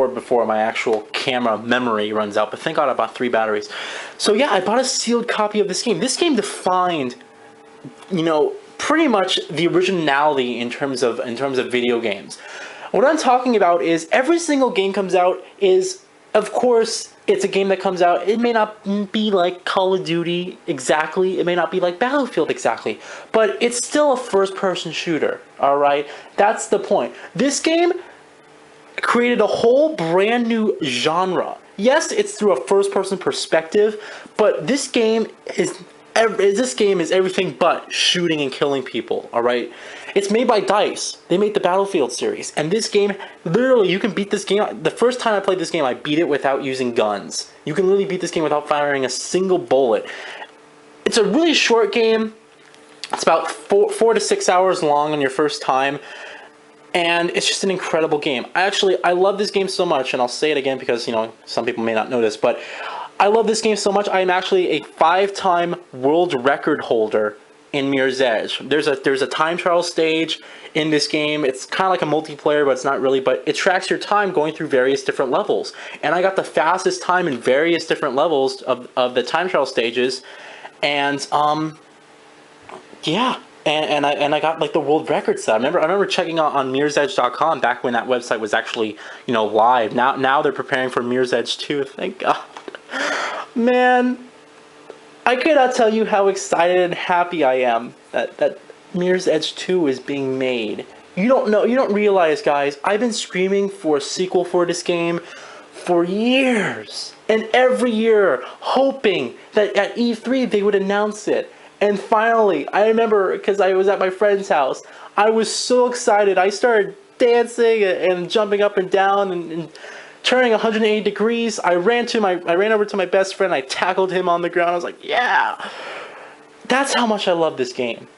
record before my actual camera memory runs out, but thank God I bought 3 batteries. So yeah, I bought a sealed copy of this game. This game defined, you know, pretty much the originality in terms of video games. What I'm talking about is every single game comes out is, of course, it's a game that comes out. It may not be like Call of Duty exactly. It may not be like Battlefield exactly. But it's still a first-person shooter, alright? That's the point. This game created a whole brand new genre. Yes, it's through a first-person perspective, but this game is everything but shooting and killing people, alright? It's made by DICE. They made the Battlefield series. And this game, literally, you can beat this game. The first time I played this game, I beat it without using guns. You can literally beat this game without firing a single bullet. It's a really short game. It's about 4 to 6 hours long on your first time. And it's just an incredible game. I love this game so much, and I'll say it again because, you know, some people may not know this, but I love this game so much. I am actually a 5-time world record holder in Mirror's Edge. There's a time trial stage in this game. It's kind of like a multiplayer, but it's not really. But it tracks your time going through various different levels. And I got the fastest time in various different levels of the time trial stages. And yeah. And I got like the world record set. I remember checking out on mirrorsedge.com back when that website was actually, you know, live. Now they're preparing for Mirror's Edge 2. Thank God. Man, I cannot tell you how excited and happy I am that Mirror's Edge 2 is being made. You don't realize, guys, I've been screaming for a sequel for this game for years. And every year, hoping that at E3 they would announce it. And finally, I remember, because I was at my friend's house, I was so excited. I started dancing and jumping up and down and turning 180 degrees. I ran over to my best friend. I tackled him on the ground. I was like, yeah. That's how much I love this game.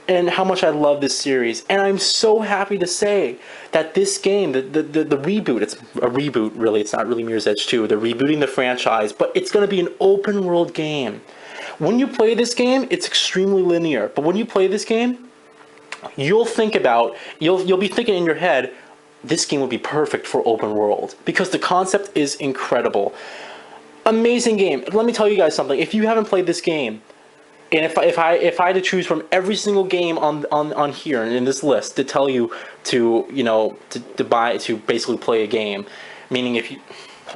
And how much I love this series. And I'm so happy to say that this game, the reboot, it's a reboot really, it's not really Mirror's Edge 2. They're rebooting the franchise, but it's going to be an open world game. When you play this game, it's extremely linear. But when you play this game, you'll be thinking in your head, this game would be perfect for open world. Because the concept is incredible. Amazing game. Let me tell you guys something. If you haven't played this game, and if I had to choose from every single game on here and in this list to tell you to, you know, to basically play a game, meaning if you...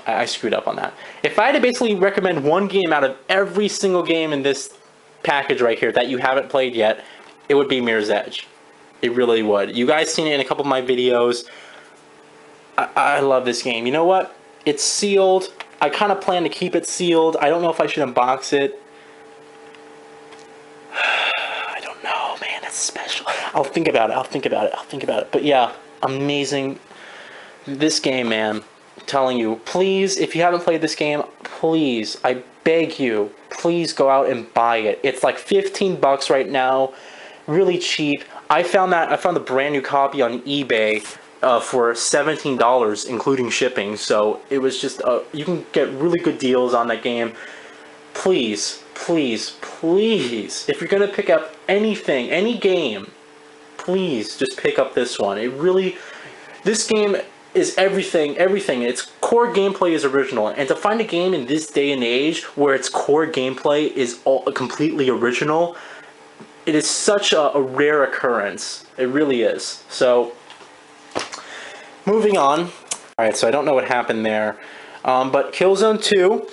I screwed up on that. If I had to basically recommend one game out of every single game in this package right here that you haven't played yet, it would be Mirror's Edge. It really would. You guys seen it in a couple of my videos. I love this game. You know what? It's sealed. I kind of plan to keep it sealed. I don't know if I should unbox it. I don't know, man. It's special. I'll think about it. But yeah, amazing. This game, man. Telling you, please, if you haven't played this game, please, I beg you, please go out and buy it. It's like 15 bucks right now, really cheap. I found a brand new copy on eBay for $17, including shipping. So it was just you can get really good deals on that game. Please, please, please, if you're gonna pick up anything, any game, please just pick up this one. This game is everything. Its core gameplay is original, and to find a game in this day and age where its core gameplay is all completely original, it is such a rare occurrence. It really is. So, moving on. Alright, so I don't know what happened there, but Killzone 2,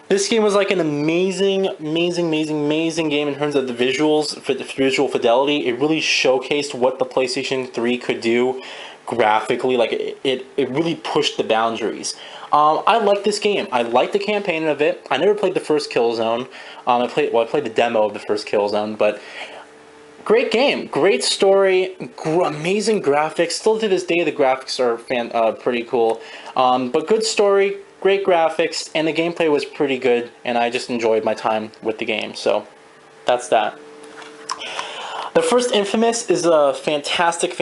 this game was like an amazing game in terms of the visuals, for the visual fidelity. It really showcased what the PlayStation 3 could do graphically. Like it really pushed the boundaries. I like this game. I like the campaign of it. I never played the first Killzone. I played the demo of the first Killzone, but great game, great story, amazing graphics. Still to this day, the graphics are pretty cool. But good story, great graphics, and the gameplay was pretty good. And I just enjoyed my time with the game. So that's that. The first Infamous is a fantastic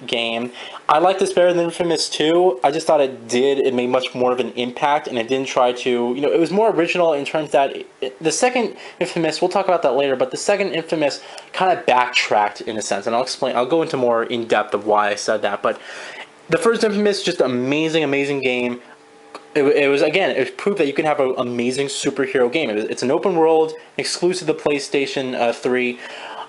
game. I like this better than Infamous 2. I just thought it made much more of an impact, and it didn't try to, you know, it was more original in terms that the second Infamous, we'll talk about that later, but the second Infamous kind of backtracked in a sense, and I'll go into more in depth of why I said that, but The first Infamous, just amazing game. It was again, it was proof that you can have an amazing superhero game. It's an open world, exclusive to PlayStation 3.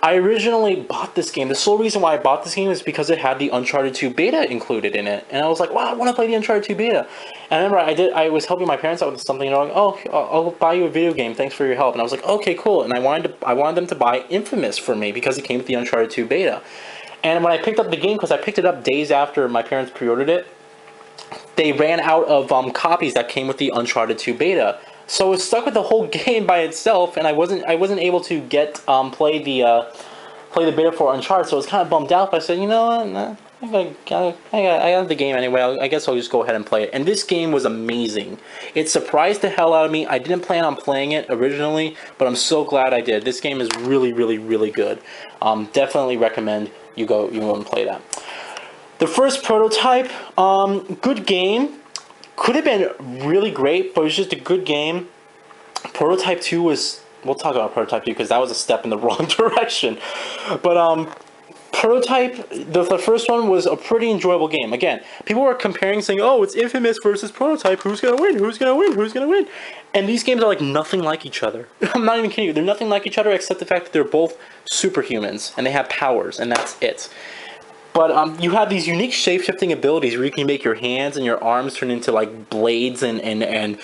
I originally bought this game. The sole reason why I bought this game is because it had the Uncharted 2 beta included in it, and I was like, "Wow, I want to play the Uncharted 2 beta." And I remember I was helping my parents out with something, and they're like, "Oh, I'll buy you a video game. Thanks for your help." And I was like, "Okay, cool." And I wanted them to buy Infamous for me because it came with the Uncharted 2 beta. And when I picked up the game, because I picked it up days after my parents pre-ordered it, they ran out of copies that came with the Uncharted 2 beta. So I was stuck with the whole game by itself, and I wasn't able to get play the beta for Uncharted. So I was kind of bummed out. But I said, you know what, nah, I got the game anyway. I guess I'll just go ahead and play it. And this game was amazing. It surprised the hell out of me. I didn't plan on playing it originally, but I'm so glad I did. This game is really good. Definitely recommend you go and play that. The first prototype, good game. Could have been really great, but it was just a good game. Prototype 2 was... We'll talk about Prototype 2 because that was a step in the wrong direction. But Prototype, the first one was a pretty enjoyable game. Again, people were comparing, saying, "Oh, it's Infamous versus Prototype. Who's gonna win? Who's gonna win? Who's gonna win?" And these games are like nothing like each other. I'm not even kidding you. They're nothing like each other except the fact that they're both superhumans and they have powers, and that's it. But you have these unique shape-shifting abilities where you can make your hands and your arms turn into like blades and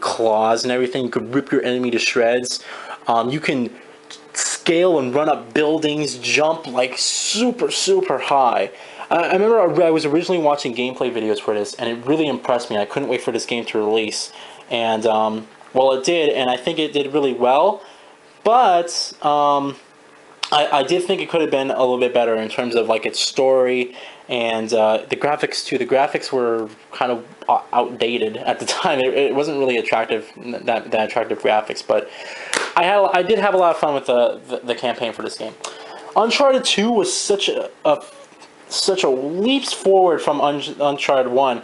claws and everything. You could rip your enemy to shreds. You can scale and run up buildings, jump like super high. I remember I was originally watching gameplay videos for this, and it really impressed me. I couldn't wait for this game to release, and well, it did, and I think it did really well. But I did think it could have been a little bit better in terms of like its story and the graphics too. The graphics were kind of outdated at the time. It wasn't really attractive, that attractive graphics, but I did have a lot of fun with the campaign for this game. Uncharted 2 was such a leaps forward from Uncharted 1.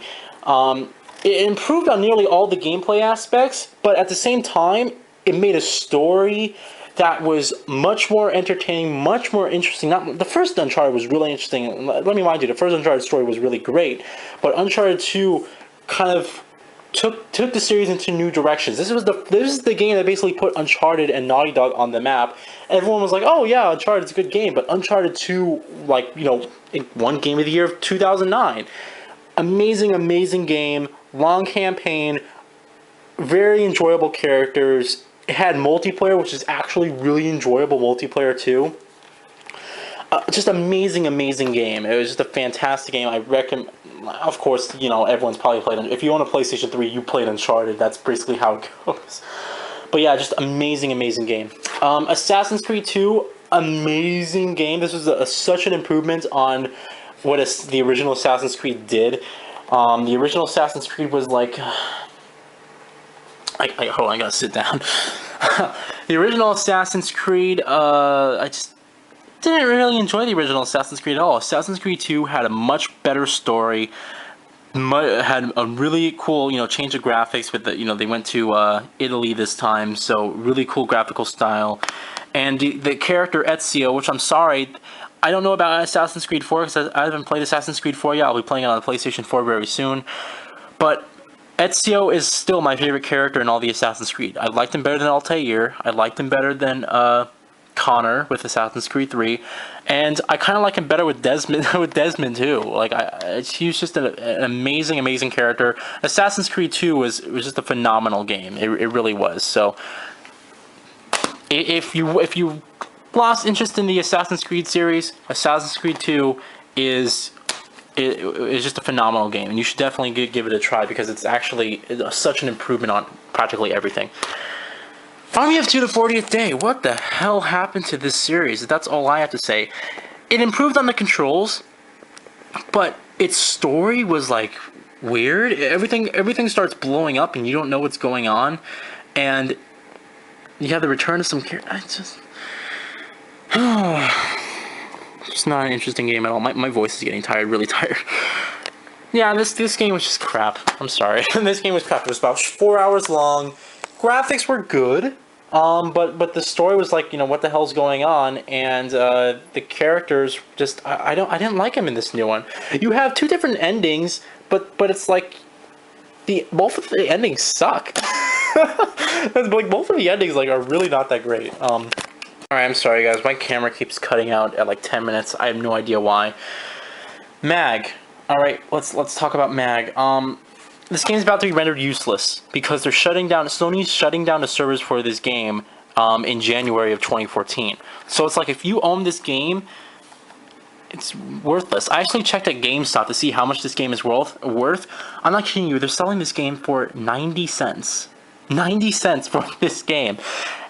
It improved on nearly all the gameplay aspects, but at the same time, it made a story that was much more entertaining, much more interesting. The first Uncharted was really interesting. Let me remind you, the first Uncharted story was really great, but Uncharted 2 kind of took the series into new directions. This is the game that basically put Uncharted and Naughty Dog on the map. Everyone was like, "Oh yeah, Uncharted's a good game," but Uncharted 2, like, you know, it won Game of the Year of 2009. Amazing game, long campaign, very enjoyable characters. It had multiplayer, which is actually really enjoyable multiplayer too. Just amazing game. It was just a fantastic game. I recommend. Of course, you know, everyone's probably played it. If you own a PlayStation 3, you played Uncharted. That's basically how it goes. But yeah, just amazing game. Assassin's Creed 2, amazing game. This was such an improvement on what the original Assassin's Creed did. The original Assassin's Creed was like... hold on, I gotta sit down. The original Assassin's Creed, I just didn't really enjoy the original Assassin's Creed at all. Assassin's Creed 2 had a much better story, had a really cool, you know, change of graphics with the, you know, they went to Italy this time, so really cool graphical style. And the character Ezio, which I'm sorry, I don't know about Assassin's Creed 4 because I haven't played Assassin's Creed 4 yet. I'll be playing it on the PlayStation 4 very soon. But Ezio is still my favorite character in all the Assassin's Creed. I liked him better than Altair. I liked him better than Connor with Assassin's Creed 3, and I kind of like him better with Desmond too. Like he was just an amazing character. Assassin's Creed 2 was just a phenomenal game. It really was. So if you lost interest in the Assassin's Creed series, Assassin's Creed 2 is just a phenomenal game, and you should definitely give it a try because it's actually such an improvement on practically everything. Army of 2: The 40th Day. What the hell happened to this series? That's all I have to say. It improved on the controls, but its story was like weird. Everything starts blowing up, and you don't know what's going on, and you have the return of some characters. It's not an interesting game at all. My voice is getting tired, really tired. Yeah, this game was just crap. I'm sorry. This game was crap. It was about 4 hours long. Graphics were good. But the story was like, what the hell's going on, and the characters just I didn't like them in this new one. You have two different endings, but it's like both of the endings suck. Like both of the endings like are really not that great. All right, I'm sorry guys, my camera keeps cutting out at like 10 minutes. I have no idea why. Mag. All right, let's talk about Mag. This game's about to be rendered useless because they're shutting down. Sony's shutting down the servers for this game in January of 2014. So it's like if you own this game, it's worthless. I actually checked at GameStop to see how much this game is worth. I'm not kidding you. They're selling this game for 90 cents. 90 cents for this game.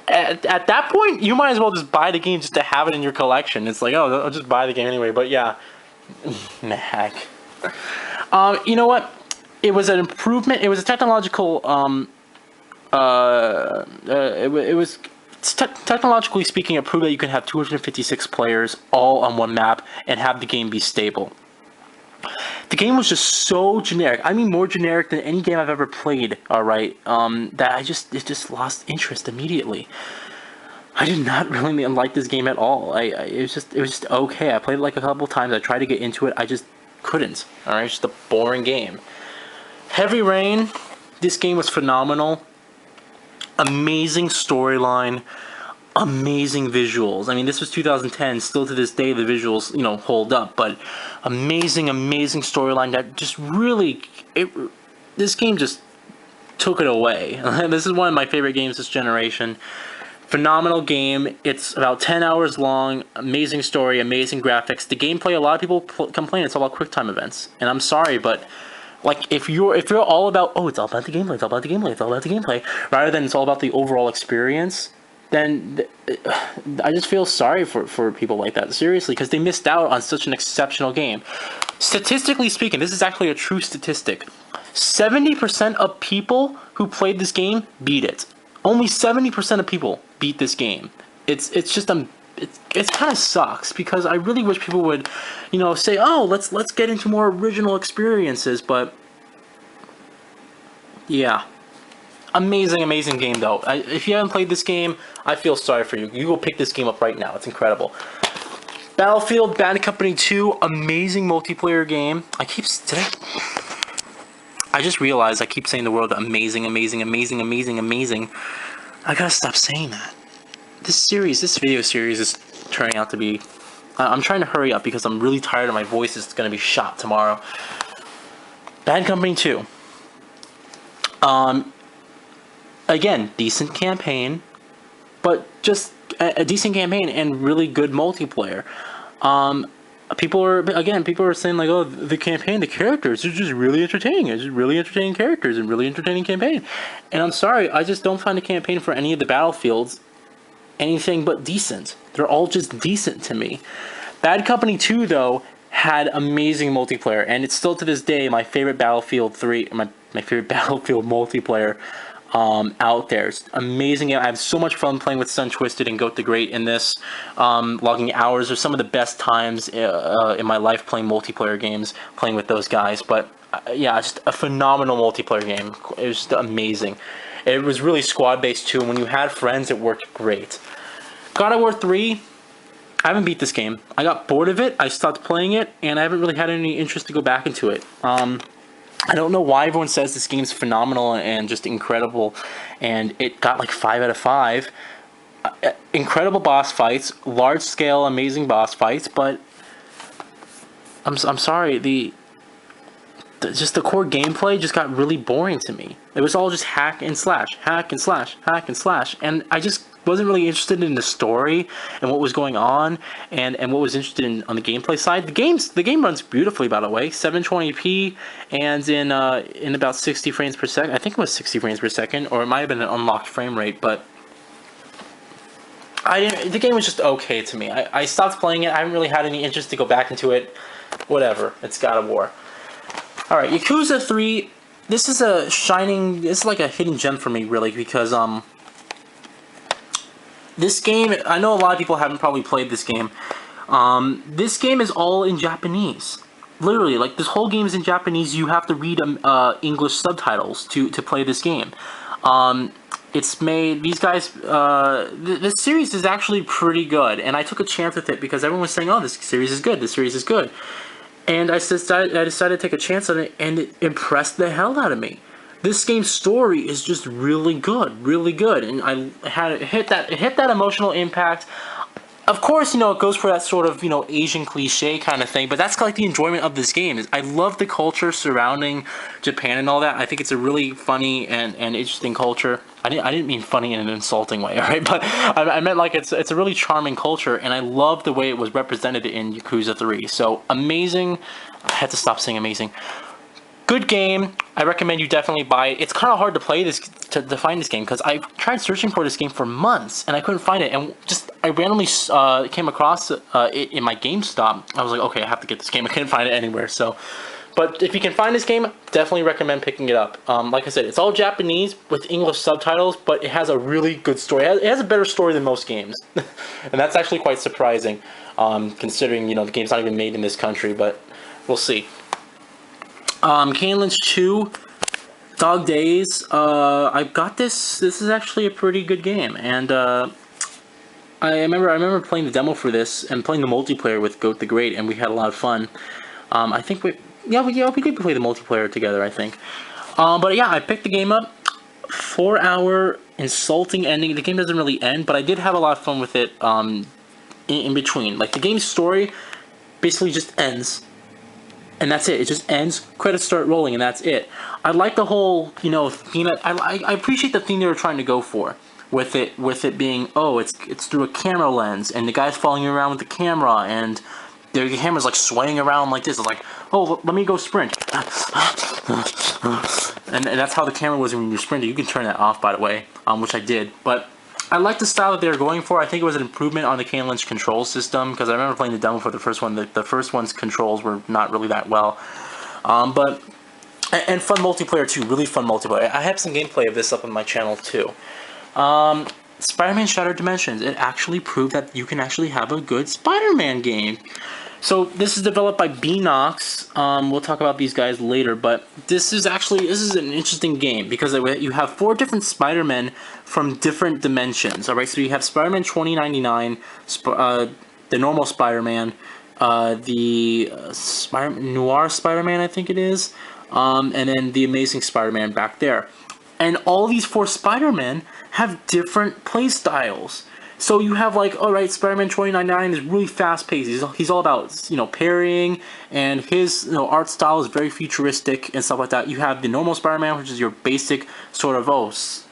At that point, you might as well just buy the game just to have it in your collection. It's like, oh, I'll just buy the game anyway. But yeah, Mag. You know what? It was an improvement. It was a technological. It was technologically speaking, it proved that you can have 256 players all on one map and have the game be stable. The game was just so generic. I mean, more generic than any game I've ever played. All right, that it just lost interest immediately. I did not really like this game at all. It was just okay. I played it like a couple times. I tried to get into it. I just couldn't. All right, it's just a boring game. Heavy Rain. This game was phenomenal. Amazing storyline, amazing visuals. I mean, this was 2010. Still to this day, the visuals, hold up. But amazing storyline that just really, this game just took it away. This is one of my favorite games this generation. Phenomenal game. It's about 10 hours long. Amazing story, amazing graphics. The gameplay, a lot of people complain it's all about QuickTime events, and I'm sorry, but like if you're all about it's all about the gameplay, it's all about the gameplay, it's all about the gameplay, rather than it's all about the overall experience, then I just feel sorry for people like that, seriously, because they missed out on such an exceptional game. Statistically speaking, this is actually a true statistic. 70% of people who played this game beat it. Only 70% of people beat this game. It's just it kind of sucks, because I really wish people would, say, oh, let's get into more original experiences. But yeah, amazing game though. If you haven't played this game, I feel sorry for you. You go pick this game up right now. It's incredible. Battlefield Bad Company 2, amazing multiplayer game. I just realized I keep saying the word amazing. I gotta stop saying that. This video series is turning out to be... I'm trying to hurry up because I'm really tired and my voice is going to be shot tomorrow. Bad Company 2. Again, decent campaign, but just a decent campaign and really good multiplayer. People are saying like, oh, the campaign, the characters are just really entertaining. It's just really entertaining characters and really entertaining campaign. And I'm sorry, I just don't find the campaign for any of the Battlefields anything but decent. They're all just decent to me. Bad Company 2 though had amazing multiplayer, and it's still to this day my favorite Battlefield 3, my favorite Battlefield multiplayer out there. It's amazing. I have so much fun playing with Sun Twisted and Goat the Great in this. Logging hours are some of the best times in my life playing multiplayer games, playing with those guys. But yeah, just a phenomenal multiplayer game. It was just amazing. It was really squad-based too, and when you had friends, it worked great. God of War 3, I haven't beat this game. I got bored of it, I stopped playing it, and I haven't really had any interest to go back into it. I don't know why everyone says this game's phenomenal and just incredible, and it got like 5 out of 5. Incredible boss fights, large-scale, amazing boss fights, but I'm sorry, just the core gameplay just got really boring to me. It was all just hack and slash, and I just wasn't really interested in the story and what was going on, and what was interested in on the gameplay side. The game runs beautifully, by the way, 720p and in about 60 frames per second. I think it was 60 frames per second, or it might have been an unlocked frame rate, but the game was just okay to me. I stopped playing it. I haven't really had any interest to go back into it. Whatever, it's God of War. Alright, Yakuza 3, this is like a hidden gem for me, really, because, this game, I know a lot of people haven't probably played this game. This game is all in Japanese. Literally, like, this whole game is in Japanese. You have to read English subtitles to play this game. It's made these guys. This series is actually pretty good, and I took a chance with it because everyone was saying, "Oh, this series is good. This series is good," and I decided to take a chance on it, and it impressed the hell out of me. This game's story is just really good, and I had hit that emotional impact. Of course, it goes for that sort of, Asian cliche kind of thing, but that's like the enjoyment of this game. I love the culture surrounding Japan and all that. I think it's a really funny and interesting culture. I didn't mean funny in an insulting way, all right? But I meant like it's a really charming culture, and I love the way it was represented in Yakuza 3. So amazing. I had to stop saying amazing. Good game. I recommend you definitely buy it. It's kind of hard to play this, to find this game, because I tried searching for this game for months and I couldn't find it. And just I randomly came across it in my GameStop. I was like, okay, I have to get this game. I couldn't find it anywhere. So, but if you can find this game, definitely recommend picking it up. Like I said, it's all Japanese with English subtitles, but it has a really good story. It has a better story than most games, and that's actually quite surprising, considering the game's not even made in this country. But we'll see. Kane Lynch 2, Dog Days. I got this. This is actually a pretty good game, and I remember playing the demo for this and playing the multiplayer with Goat the Great, and we had a lot of fun. I think we did play the multiplayer together, I think. But yeah, I picked the game up. 4-hour insulting ending. The game doesn't really end, but I did have a lot of fun with it. In between, like the game's story, basically just ends. And that's it. It just ends. Credits start rolling, and that's it. I like the whole, theme. I appreciate the theme they were trying to go for, with it being, oh, it's through a camera lens, and the guy's following you around with the camera, and the camera's like swaying around like this. It's like, oh, let me go sprint, and that's how the camera was when you sprinted. You can turn that off, by the way, which I did, but. I like the style that they were going for. I think it was an improvement on the Kane Lynch control system, because I remember playing the demo for the first one. The first one's controls were not really that well. And fun multiplayer too, really fun multiplayer. I have some gameplay of this up on my channel too. Spider-Man Shattered Dimensions. It actually proved that you can actually have a good Spider-Man game. So this is developed by Beanox. We'll talk about these guys later, but this is an interesting game because you have 4 different Spider-Men from different dimensions. All right, so you have Spider-Man 2099, the normal Spider-Man, the Noir Spider-Man, I think it is, and then the Amazing Spider-Man back there. And all these 4 Spider-Men have different play styles. So you have like, alright, Spider-Man 2099 is really fast-paced. He's all about, parrying, and his, art style is very futuristic and stuff like that. You have the normal Spider-Man, which is your basic sort of,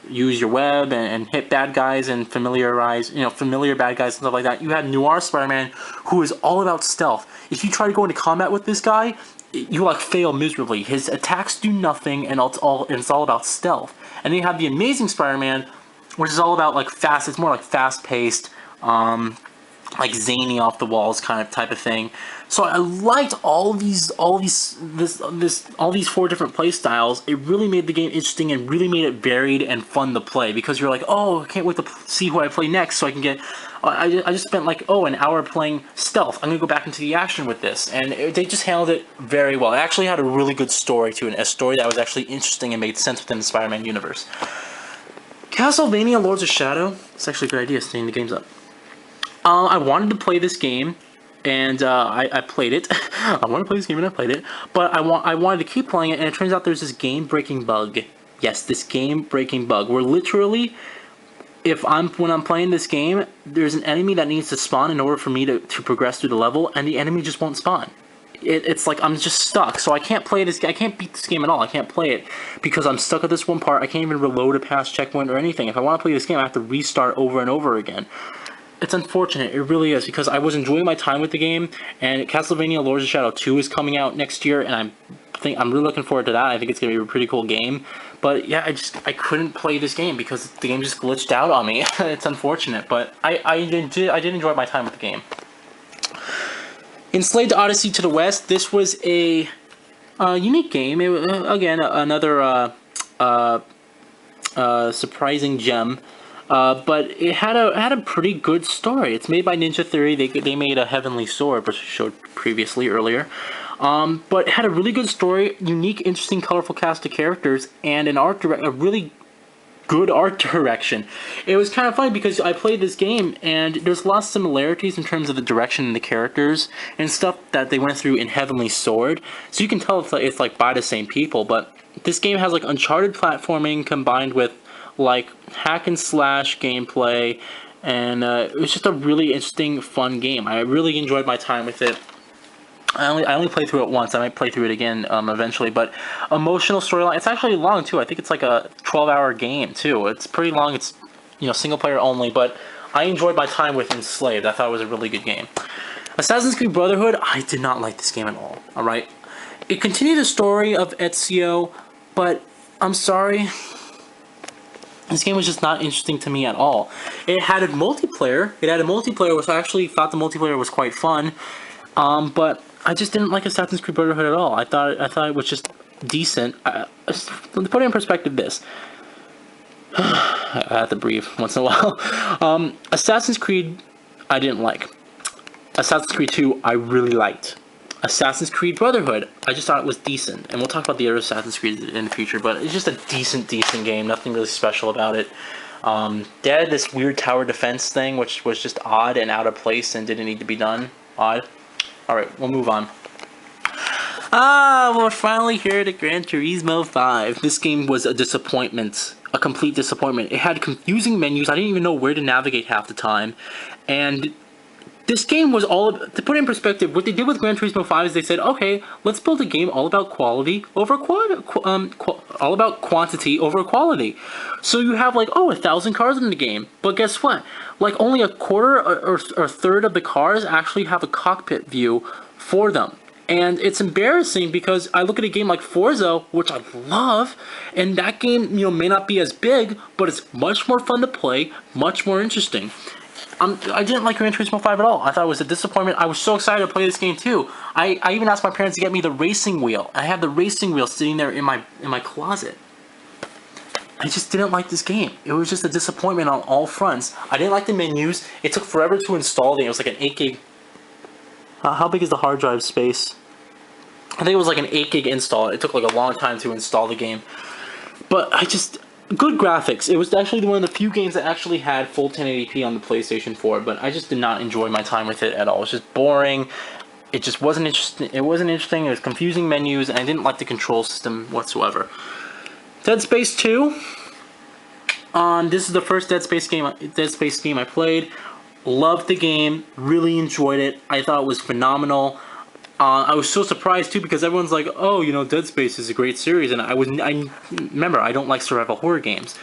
use your web and hit bad guys and familiar bad guys and stuff like that. You have Noir Spider-Man, who is all about stealth. If you try to go into combat with this guy, you like fail miserably. His attacks do nothing, and it's all about stealth. And then you have the Amazing Spider-Man, which is all about like fast. It's more like fast-paced, like zany off the walls kind of type of thing. So I liked all these 4 different play styles. It really made the game interesting and really made it varied and fun to play, because you're like, oh, I can't wait to see who I play next, so I can get. I just spent like an hour playing stealth. I'm gonna go back into the action with this, and they just handled it very well. It actually had a really good story to it, a story that was actually interesting and made sense within the Spider-Man universe. Castlevania Lords of Shadow. It's actually a good idea, staying the games up. I wanted to play this game, and I played it. I wanted to play this game, and I played it. But I wanted to keep playing it, and it turns out there's this game-breaking bug. Yes, this game-breaking bug, where literally, when I'm playing this game, there's an enemy that needs to spawn in order for me to progress through the level, and the enemy just won't spawn. It's like I'm just stuck, so I can't play this. I can't beat this game at all. I can't play it because I'm stuck at this one part. I can't even reload a past checkpoint or anything. If I want to play this game, I have to restart over and over again. It's unfortunate. It really is, because I was enjoying my time with the game, and Castlevania Lords of Shadow 2 is coming out next year, and I'm really looking forward to that. I think it's gonna be a pretty cool game. But yeah, I couldn't play this game because the game just glitched out on me. It's unfortunate, but I did enjoy my time with the game. Enslaved Odyssey to the West. This was a unique game. Again, another surprising gem. But it had a pretty good story. It's made by Ninja Theory. They made a Heavenly Sword, which I showed previously earlier. But it had a really good story, unique, interesting, colorful cast of characters, and an art director, a really good art direction. It was kind of funny because I played this game and there's lots of similarities in terms of the direction and the characters and stuff that they went through in Heavenly Sword. So you can tell it's like by the same people, but this game has like Uncharted platforming combined with like hack and slash gameplay, and it was just a really interesting, fun game. I really enjoyed my time with it. I only played through it once. I might play through it again eventually. But emotional storyline. It's actually long too. I think it's like a 12-hour game too. It's pretty long. It's single player only. But I enjoyed my time with Enslaved. I thought it was a really good game. Assassin's Creed Brotherhood. I did not like this game at all. All right. It continued the story of Ezio, but I'm sorry. This game was just not interesting to me at all. It had a multiplayer. Which I actually thought the multiplayer was quite fun. But I just didn't like Assassin's Creed Brotherhood at all. I thought it was just decent. To put it in perspective, I have to breathe once in a while. Assassin's Creed, I didn't like. Assassin's Creed 2, I really liked. Assassin's Creed Brotherhood, I just thought it was decent. And we'll talk about the other Assassin's Creed in the future, but it's just a decent game. Nothing really special about it. They had this weird tower defense thing, which was just odd and out of place and didn't need to be done. Odd. Alright, we'll move on. We're finally here to Gran Turismo 5. This game was a disappointment. A complete disappointment. It had confusing menus. I didn't even know where to navigate half the time. And this game was all... To put it in perspective, what they did with Gran Turismo 5 is they said, okay, let's build a game all about quality over all about quantity over quality. So you have like, 1,000 cars in the game. But guess what? Like only a quarter or a third of the cars actually have a cockpit view for them. And it's embarrassing because I look at a game like Forza, which I love, and that game, may not be as big, but it's much more fun to play, much more interesting. I didn't like Gran Turismo 5 at all. I thought it was a disappointment. I was so excited to play this game too. I even asked my parents to get me the racing wheel. I have the racing wheel sitting there in my closet. I just didn't like this game. It was just a disappointment on all fronts. I didn't like the menus. It took forever to install it. It was like an 8 gig. How big is the hard drive space? I think it was like an 8 gig install. It took like a long time to install the game. But good graphics. It was actually one of the few games that actually had full 1080p on the PlayStation 4, but I just did not enjoy my time with it at all. It was just boring. It just wasn't interesting. It wasn't interesting. It was confusing menus, and I didn't like the control system whatsoever. Dead Space 2. This is the first Dead Space game I played. Loved the game. Really enjoyed it. I thought it was phenomenal. I was so surprised too because everyone's like, "Oh, Dead Space is a great series," and I remember I don't like survival horror games,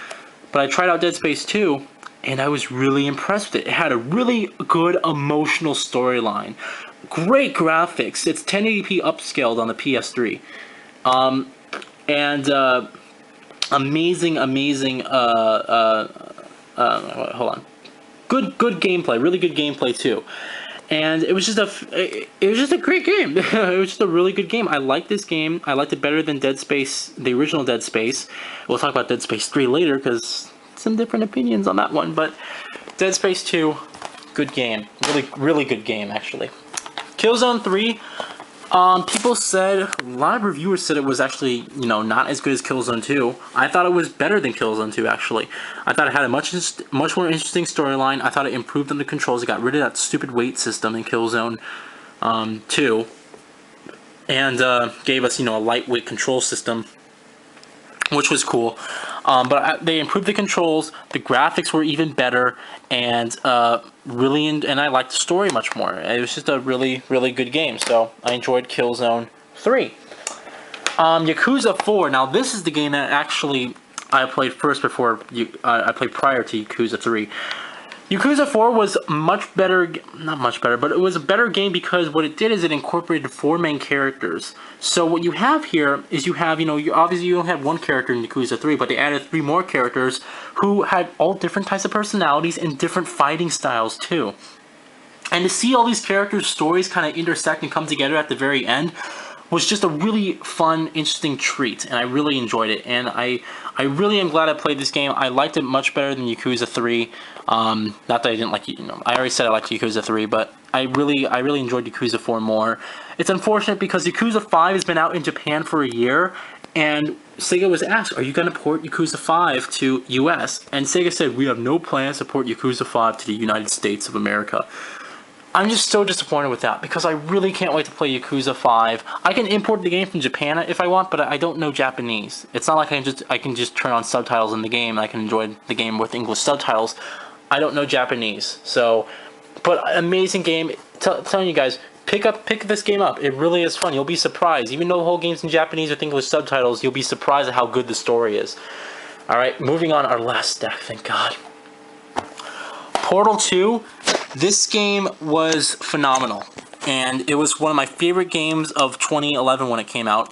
but I tried out Dead Space 2, and I was really impressed with it. It had a really good emotional storyline, great graphics. It's 1080p upscaled on the PS3, and amazing. Hold on, good gameplay, really good gameplay too. And it was just a great game. It was just a really good game. I liked this game. I liked it better than Dead Space, the original Dead Space. We'll talk about Dead Space 3 later because some different opinions on that one. But Dead Space 2, good game. Really good game, actually. Killzone 3, people said, a lot of reviewers said it was actually, not as good as Killzone 2. I thought it was better than Killzone 2, actually. I thought it had a much more interesting storyline. I thought it improved on the controls. It got rid of that stupid weight system in Killzone 2. And gave us, a lightweight control system, which was cool. But they improved the controls, the graphics were even better, and and I liked the story much more. It was just a really good game, so I enjoyed Killzone 3. Yakuza 4, now this is the game that actually I played first before I played prior to Yakuza 3. Yakuza 4 was not much better, but it was a better game because what it did is it incorporated 4 main characters. So what you have here is obviously you only had one character in Yakuza 3, but they added 3 more characters who had all different types of personalities and different fighting styles too. And to see all these characters' stories kind of intersect and come together at the very end was just a really fun, interesting treat, and I really enjoyed it. And I really am glad I played this game. I liked it much better than Yakuza 3. Not that I didn't like, I already said I liked Yakuza 3, but I really enjoyed Yakuza 4 more. It's unfortunate because Yakuza 5 has been out in Japan for a year, And Sega was asked, are you going to port Yakuza 5 to US? And Sega said, we have no plans to port Yakuza 5 to the United States of America. I'm just so disappointed with that, because I really can't wait to play Yakuza 5. I can import the game from Japan if I want, but I don't know Japanese. It's not like I can just turn on subtitles in the game and I can enjoy the game with English subtitles. I don't know Japanese. So, but amazing game. Telling you guys, pick this game up. It really is fun. You'll be surprised. Even though the whole game's in Japanese with English subtitles, you'll be surprised at how good the story is. Alright, moving on, our last stack, thank God. Portal 2. This game was phenomenal, and it was one of my favorite games of 2011 when it came out,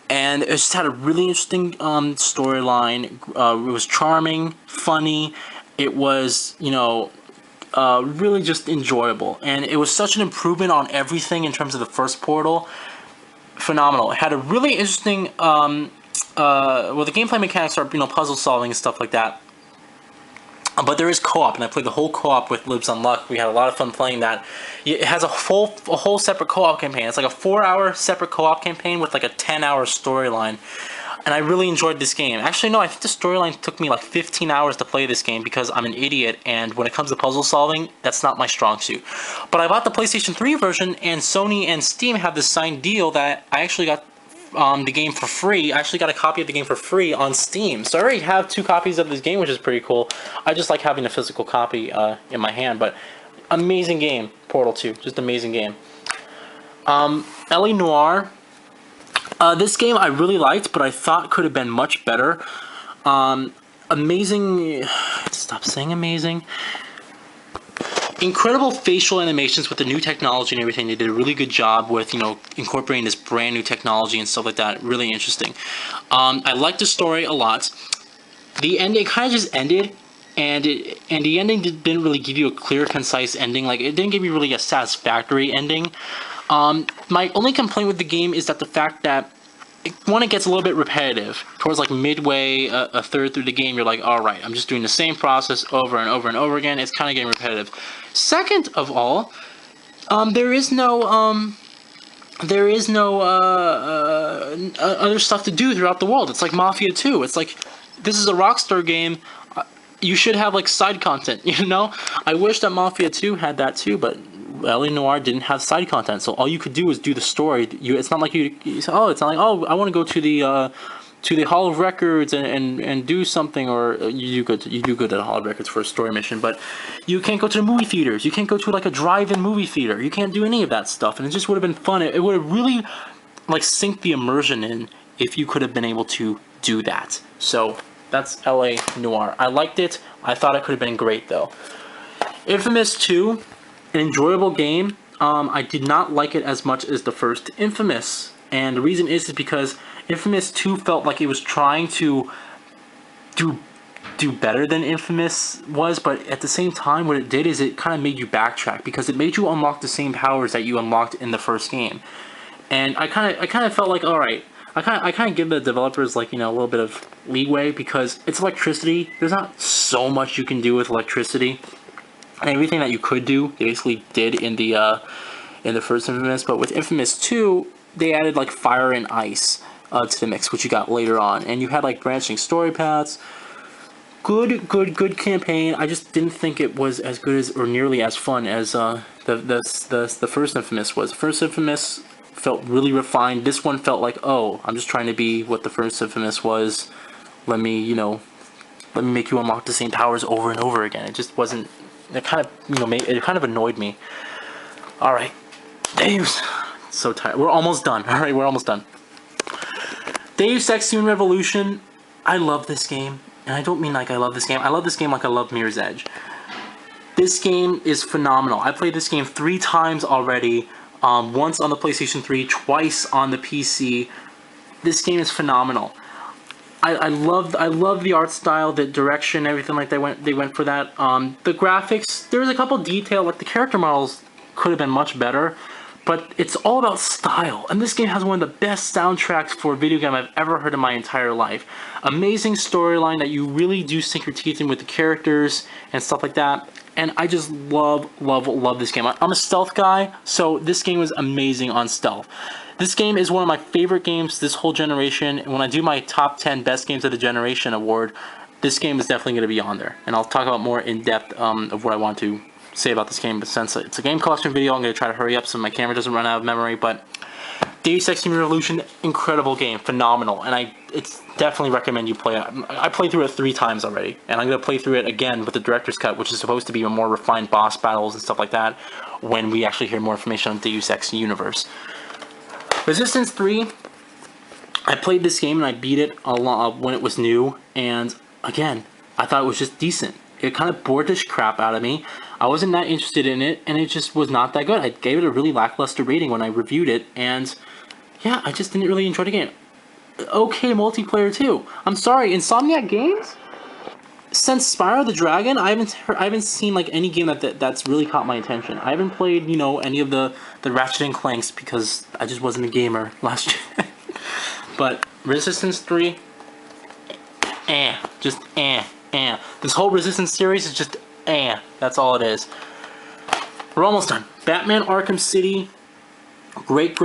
and it just had a really interesting storyline. It was charming, funny, it was, you know, really just enjoyable, and it was such an improvement on everything in terms of the first Portal. Phenomenal. It had a really interesting, well, the gameplay mechanics are, you know, puzzle solving and stuff like that. But there is co-op, and I played the whole co-op with Libs on Luck. We had a lot of fun playing that. It has a whole separate co-op campaign. It's like a 4-hour separate co-op campaign with like a 10-hour storyline. And I really enjoyed this game. Actually, no, I think the storyline took me like 15 hours to play this game because I'm an idiot, and when it comes to puzzle solving, that's not my strong suit. But I bought the PlayStation 3 version, and Sony and Steam have this signed deal that I actually got the game for free. I actually got a copy of the game for free on Steam. So I already have 2 copies of this game, which is pretty cool. I just like having a physical copy in my hand. But amazing game, Portal 2. Just amazing game. L.A. Noire. This game I really liked, but I thought could have been much better. Amazing. Stop saying amazing. Incredible facial animations with the new technology and everything. They did a really good job with, you know, incorporating this brand new technology and stuff like that. Really interesting. I liked the story a lot. The ending kind of just ended, and the ending didn't really give you a clear, concise ending. Like, it didn't give you really a satisfactory ending. My only complaint with the game is that the fact that it gets a little bit repetitive. Towards like midway, a third through the game, you're like, all right, I'm just doing the same process over and over and over again. It's kind of getting repetitive. Second of all, there is no other stuff to do throughout the world. It's like Mafia 2. It's like, this is a Rockstar game. You should have like side content, you know? I wish that Mafia 2 had that too, but L.A. Noire didn't have side content, so all you could do is do the story. It's not like you say, oh, it's not like, oh, I want to go to the Hall of Records and do something, or you do go to the Hall of Records for a story mission, but you can't go to the movie theaters. You can't go to like a drive-in movie theater. You can't do any of that stuff, and it just would have been fun. It would have really like synced the immersion in if you could have been able to do that. So that's L.A. Noire. I liked it. I thought it could have been great though. Infamous 2. An enjoyable game. I did not like it as much as the first Infamous, and the reason is because Infamous 2 felt like it was trying to do better than Infamous was, but at the same time, what it did is it kind of made you backtrack, because it made you unlock the same powers that you unlocked in the first game. And I kind of felt like, all right, I kind of give the developers, like, you know, a little bit of leeway, because it's electricity. There's not so much you can do with electricity. And everything that you could do, they basically did in the first Infamous. But with Infamous 2, they added like fire and ice to the mix, which you got later on, and you had like branching story paths. Good campaign. I just didn't think it was as good as, or nearly as fun as the first Infamous was. First Infamous felt really refined. This one felt like, oh, I'm just trying to be what the first Infamous was. Let me make you unlock the same powers over and over again. It just wasn't. It kind of, you know, it kind of annoyed me. All right, Deus. So tired. We're almost done. All right, we're almost done. Deus Ex Human Revolution. I love this game, and I don't mean like I love this game. I love this game like I love Mirror's Edge. This game is phenomenal. I played this game 3 times already. Once on the PlayStation 3, twice on the PC. This game is phenomenal. I love the art style, the direction, everything like that. They went for that. The graphics, there's a couple detail, like the character models could have been much better, but it's all about style. And this game has one of the best soundtracks for a video game I've ever heard in my entire life. Amazing storyline that you really do sink your teeth in with the characters and stuff like that. And I just love this game. I'm a stealth guy, so this game was amazing on stealth. This game is one of my favorite games this whole generation. And when I do my top 10 best games of the generation award, this game is definitely going to be on there. And I'll talk about more in depth of what I want to say about this game. But since it's a game collection video, I'm going to try to hurry up so my camera doesn't run out of memory. But Deus Ex Human Revolution, incredible game, phenomenal, and it's definitely recommend you play it. I played through it 3 times already, and I'm going to play through it again with the director's cut, which is supposed to be a more refined boss battles and stuff like that when we actually hear more information on Deus Ex Universe. Resistance 3, I played this game and I beat it a lot when it was new, and again, I thought it was just decent. It kind of bored the crap out of me. I wasn't that interested in it, and it just was not that good. I gave it a really lackluster rating when I reviewed it, and yeah, I just didn't really enjoy the game. Okay multiplayer too. I'm sorry, Insomniac Games? Since Spyro the Dragon, I haven't seen like any game that's really caught my attention. I haven't played, you know, any of the Ratchet and Clanks because I just wasn't a gamer last year. But Resistance 3, just This whole Resistance series is just that's all it is. We're almost done. Batman Arkham City, great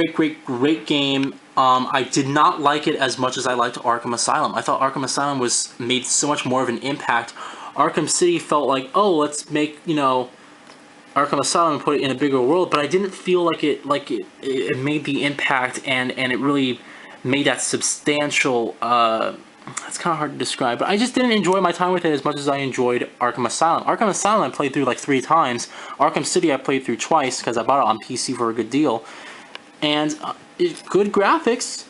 game. I did not like it as much as I liked Arkham Asylum. I thought Arkham Asylum made so much more of an impact. Arkham City felt like, oh, let's make, you know, Arkham Asylum and put it in a bigger world, but I didn't feel like it made the impact and it really made that substantial. It's kind of hard to describe, but I just didn't enjoy my time with it as much as I enjoyed Arkham Asylum. Arkham Asylum I played through like 3 times. Arkham City I played through twice because I bought it on PC for a good deal. And good graphics,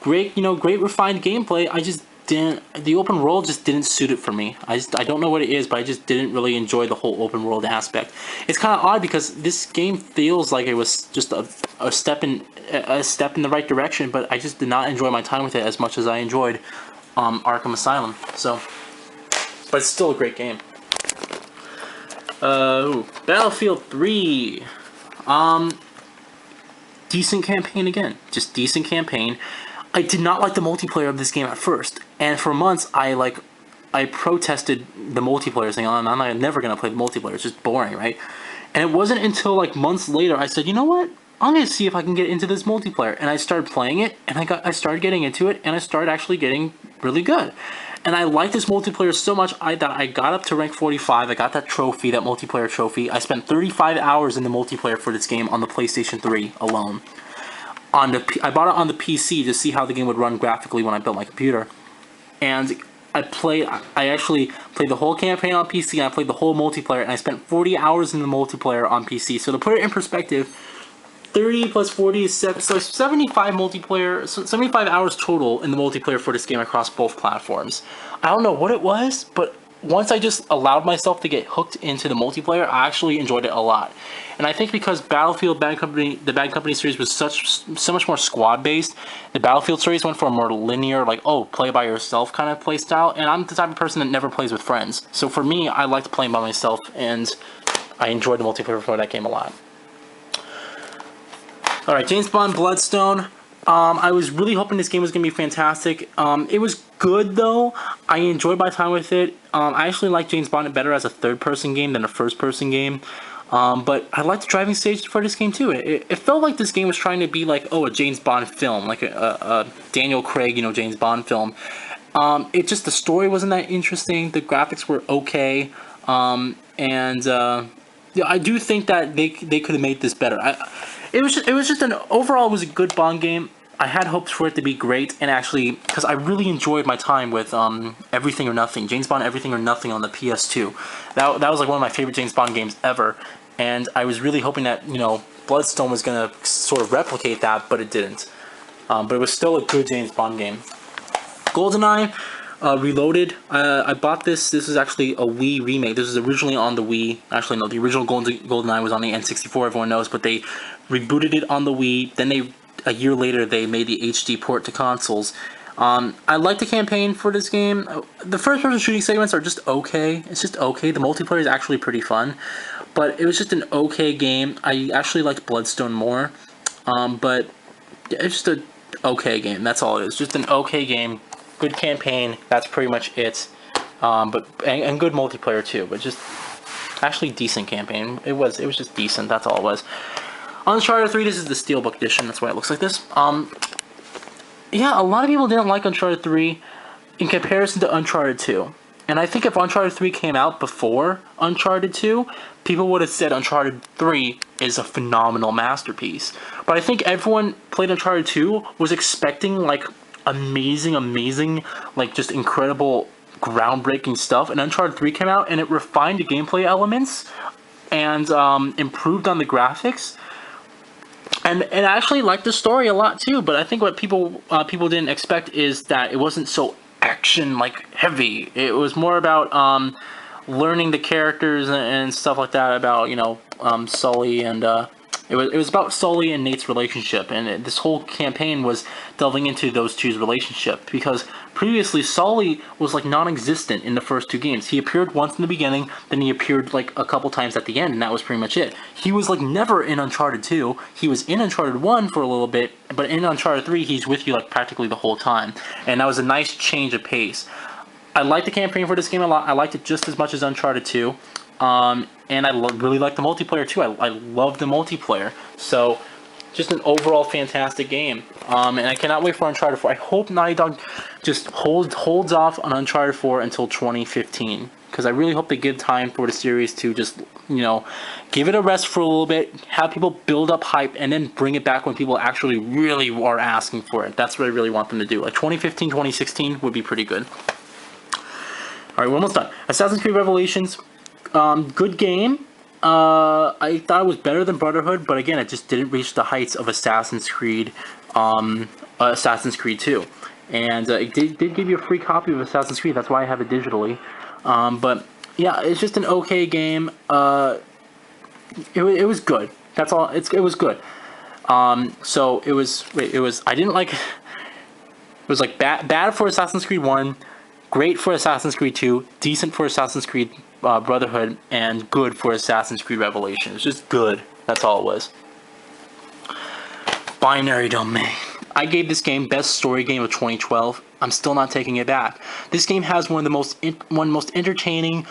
great, you know, great refined gameplay. I just didn't, the open world just didn't suit it for me. I don't know what it is, but I just didn't really enjoy the whole open world aspect. It's kind of odd because this game feels like it was just a step in the right direction, but I just did not enjoy my time with it as much as I enjoyed Arkham Asylum. So, but it's still a great game. Battlefield 3. Decent campaign again. Just decent campaign. I did not like the multiplayer of this game at first, and for months I protested the multiplayer, saying, "Oh, I'm never gonna play the multiplayer. It's just boring, right?" And it wasn't until like months later I said, "You know what? I'm gonna see if I can get into this multiplayer." And I started playing it, and I started getting into it, and I started actually getting really good. And I liked this multiplayer so much that I got up to rank 45. I got that trophy, that multiplayer trophy. I spent 35 hours in the multiplayer for this game on the PlayStation 3 alone. I bought it on the PC to see how the game would run graphically when I built my computer. And I actually played the whole campaign on PC, and I played the whole multiplayer, and I spent 40 hours in the multiplayer on PC. So to put it in perspective, 30 plus 40 is 75 multiplayer, so 75 hours total in the multiplayer for this game across both platforms. I don't know what it was, but once I just allowed myself to get hooked into the multiplayer, I actually enjoyed it a lot. And I think because Battlefield Bad Company, the Bad Company series was so much more squad based, the Battlefield series went for a more linear, like, oh, play by yourself kind of play style. And I'm the type of person that never plays with friends. So for me, I liked playing by myself, and I enjoyed the multiplayer for that game a lot. Alright, James Bond Bloodstone. I was really hoping this game was going to be fantastic. It was good, though. I enjoyed my time with it. I actually like James Bond better as a third-person game than a first-person game. But I liked the driving stage for this game, too. It felt like this game was trying to be like, oh, a James Bond film. Like a Daniel Craig, you know, James Bond film. It just, the story wasn't that interesting. The graphics were okay. Yeah, I do think that they could have made this better. It was just overall, it was a good Bond game. I had hopes for it to be great, and actually, because I really enjoyed my time with Everything or Nothing, James Bond Everything or Nothing on the PS2. That was like one of my favorite James Bond games ever, and I was really hoping that, you know, Bloodstone was gonna sort of replicate that, but it didn't. But it was still a good James Bond game. GoldenEye. Reloaded. I bought this. This is actually a Wii remake. This was originally on the Wii. Actually, no, the original GoldenEye was on the N64, everyone knows, but they rebooted it on the Wii. Then a year later, they made the HD port to consoles. I like the campaign for this game. The first-person shooting segments are just okay. It's just okay. The multiplayer is actually pretty fun, but it was just an okay game. I actually liked Bloodstone more, but it's just an okay game. That's all it is. Just an okay game. Good campaign, that's pretty much it. And good multiplayer too, but just actually decent campaign. It was just decent, that's all it was. Uncharted 3, this is the Steelbook edition, that's why it looks like this. Yeah, a lot of people didn't like Uncharted 3 in comparison to Uncharted 2. And I think if Uncharted 3 came out before Uncharted 2, people would have said Uncharted 3 is a phenomenal masterpiece. But I think everyone played Uncharted 2 was expecting, like, amazing, like, just incredible, groundbreaking stuff. And Uncharted 3 came out, and it refined the gameplay elements and improved on the graphics. And I actually liked the story a lot too, but I think what people didn't expect is that it wasn't so action like heavy. It was more about learning the characters and stuff like that, about, you know, Sully, and it was about Sully and Nate's relationship, and this whole campaign was delving into those two's relationship, because previously Sully was like non-existent in the first two games. He appeared once in the beginning, then he appeared like a couple times at the end, and that was pretty much it. He was like never in Uncharted 2. He was in Uncharted 1 for a little bit, but in Uncharted 3 he's with you like practically the whole time, and that was a nice change of pace. I liked the campaign for this game a lot. I liked it just as much as Uncharted 2. And I really like the multiplayer too. I love the multiplayer. So, just an overall fantastic game. And I cannot wait for Uncharted 4. I hope Naughty Dog just holds off on Uncharted 4 until 2015. Because I really hope they give time for the series to just, you know, give it a rest for a little bit, have people build up hype, and then bring it back when people actually really are asking for it. That's what I really want them to do. Like 2015, 2016 would be pretty good. Alright, we're almost done. Assassin's Creed Revelations. Good game. I thought it was better than Brotherhood, but again, it just didn't reach the heights of Assassin's Creed 2. And it did give you a free copy of Assassin's Creed. That's why I have it digitally. But yeah, it's just an okay game. It was good. That's all. It was good. So it was. Wait, it was. I didn't like. It was like bad for Assassin's Creed 1, great for Assassin's Creed 2, decent for Assassin's Creed Brotherhood, and good for Assassin's Creed Revelations. Just good. That's all it was. Binary Domain. I gave this game best story game of 2012. I'm still not taking it back. This game has one of the most entertaining,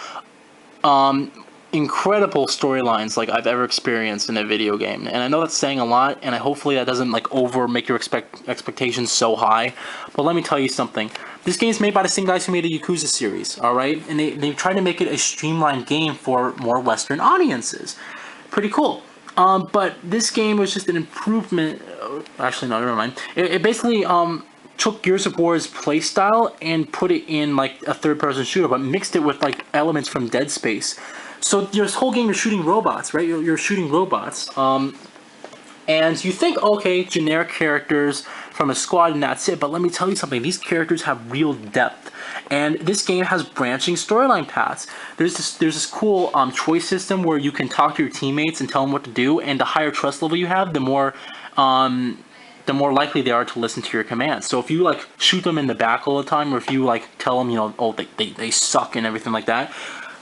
incredible storylines like I've ever experienced in a video game. And I know that's saying a lot, and hopefully that doesn't like make your expectations so high. But let me tell you something. This game is made by the same guys who made the Yakuza series, alright? And they tried to make it a streamlined game for more Western audiences. Pretty cool. But this game was just an improvement. Actually, no, never mind. It basically took Gears of War's playstyle and put it in like a third-person shooter, but mixed it with like elements from Dead Space. So this whole game, you're shooting robots, right? You're shooting robots. And you think, okay, generic characters from a squad and that's it, but let me tell you something, these characters have real depth, and this game has branching storyline paths. There's this cool choice system where you can talk to your teammates and tell them what to do, and the higher trust level you have, the more likely they are to listen to your commands. So if you like shoot them in the back all the time, or if you like tell them, you know, oh, they suck and everything like that,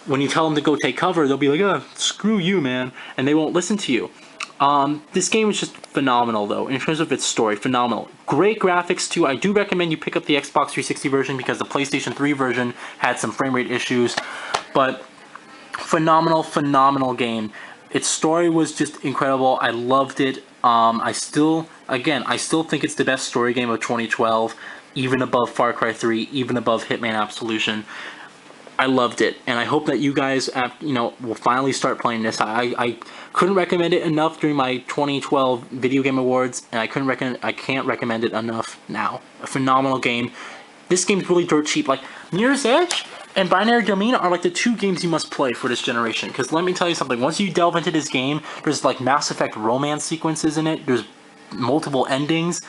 when you tell them to go take cover, they'll be like, oh, screw you, man, and they won't listen to you. This game is just phenomenal, though, in terms of its story. Phenomenal. Great graphics, too. I do recommend you pick up the Xbox 360 version because the PlayStation 3 version had some frame rate issues. But phenomenal game. Its story was just incredible. I loved it. I still think it's the best story game of 2012, even above Far Cry 3, even above Hitman Absolution. I loved it, and I hope that you guys, you know, will finally start playing this. I couldn't recommend it enough during my 2012 Video Game Awards, and I can't recommend it enough now. A phenomenal game. This game's really dirt cheap. Like Mirror's Edge and Binary Domain are like the two games you must play for this generation. Because let me tell you something. Once you delve into this game, there's like Mass Effect romance sequences in it. There's multiple endings.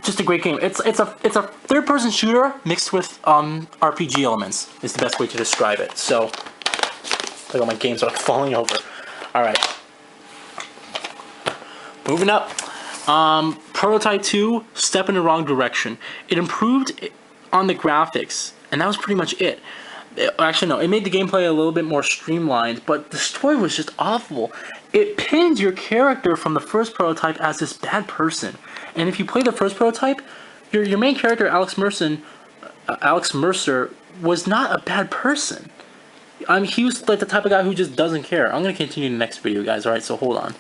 Just a great game. It's a third-person shooter mixed with RPG elements is the best way to describe it. So, look, all my games are falling over. All right, moving up. Prototype 2, step in the wrong direction. It improved on the graphics, and that was pretty much it. Actually, no, it made the gameplay a little bit more streamlined, but the story was just awful. It pins your character from the first prototype as this bad person. And if you play the first prototype, your main character, Alex Mercer, was not a bad person. I mean, he was like the type of guy who just doesn't care. I'm going to continue in the next video, guys, alright? So hold on.